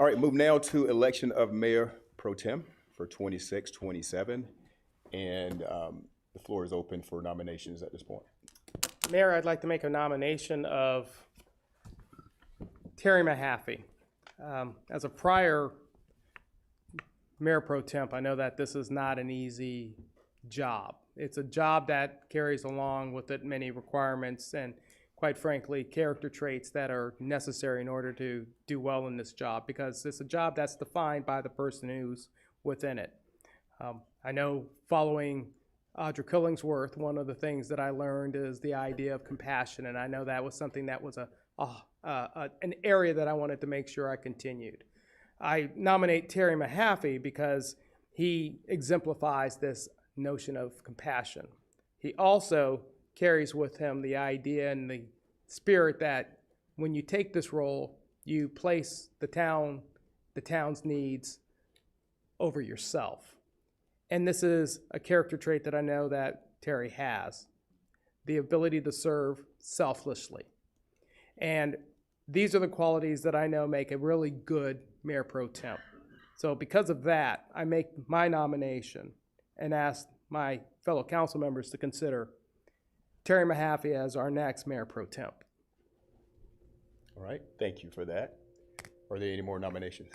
All right, move now to election of Mayor Pro Tem for 26-27. And the floor is open for nominations at this point. Mayor, I'd like to make a nomination of Terry Mahaffey. As a prior Mayor Pro Tem, I know that this is not an easy job. It's a job that carries along with it many requirements and, quite frankly, character traits that are necessary in order to do well in this job, because it's a job that's defined by the person who's within it. I know following Audra Killingsworth, one of the things that I learned is the idea of compassion, and I know that was something that was an area that I wanted to make sure I continued. I nominate Terry Mahaffey because he exemplifies this notion of compassion. He also carries with him the idea and the spirit that when you take this role, you place the town's needs over yourself. And this is a character trait that I know that Terry has, the ability to serve selflessly. And these are the qualities that I know make a really good Mayor Pro Tem. So because of that, I make my nomination and ask my fellow council members to consider Terry Mahaffey as our next Mayor Pro Tem. All right, thank you for that. Are there any more nominations?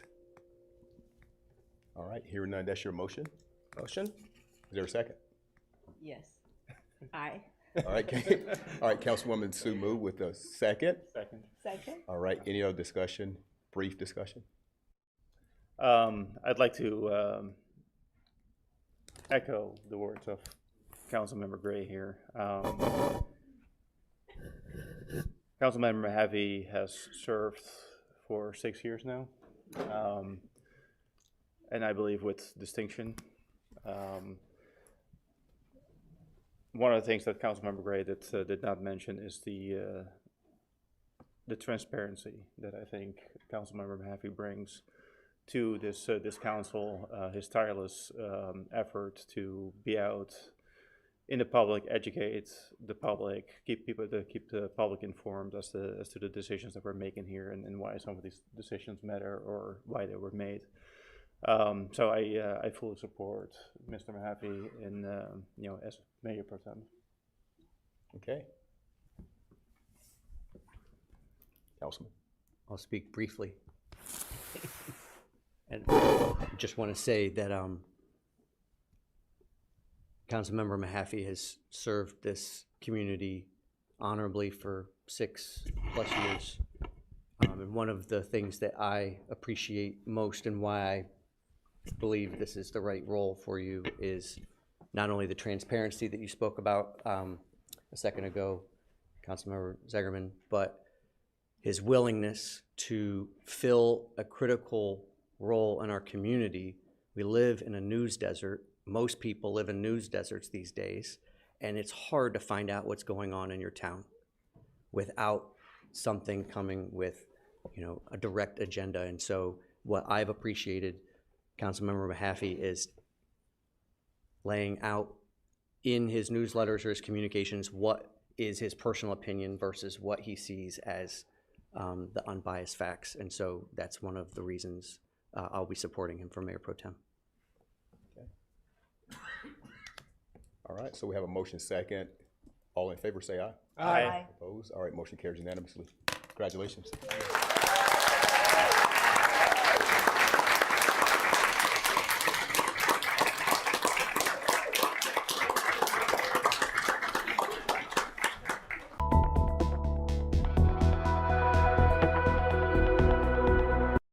All right, hearing none, that's your motion. Motion? Is there a second? Yes. Aye. All right, all right, Councilwoman Sue Mu with a second. Second. All right, any other discussion, brief discussion? I'd like to echo the words of Councilmember Gray here. Councilmember Mahaffey has served for 6 years now, and I believe with distinction. One of the things that Councilmember Gray did not mention is the transparency that I think Councilmember Mahaffey brings to this council, his tireless effort to be out in the public, educate the public, keep the public informed as to the decisions that we're making here and why some of these decisions matter or why they were made. So I fully support Mr. Mahaffey in as Mayor Pro Tem. Okay. Councilman. I'll speak briefly. And I just want to say that Councilmember Mahaffey has served this community honorably for 6+ years. And one of the things that I appreciate most and why I believe this is the right role for you is not only the transparency that you spoke about a second ago, Councilmember Zegerman, but his willingness to fill a critical role in our community. We live in a news desert. Most people live in news deserts these days, and it's hard to find out what's going on in your town without something coming with, a direct agenda. And so what I've appreciated, Councilmember Mahaffey, is laying out in his newsletters or his communications what is his personal opinion versus what he sees as the unbiased facts. And so that's one of the reasons I'll be supporting him for Mayor Pro Tem. Okay. All right, so we have a motion second. All in favor say aye. Aye. Opposed? All right, motion carries unanimously. Congratulations.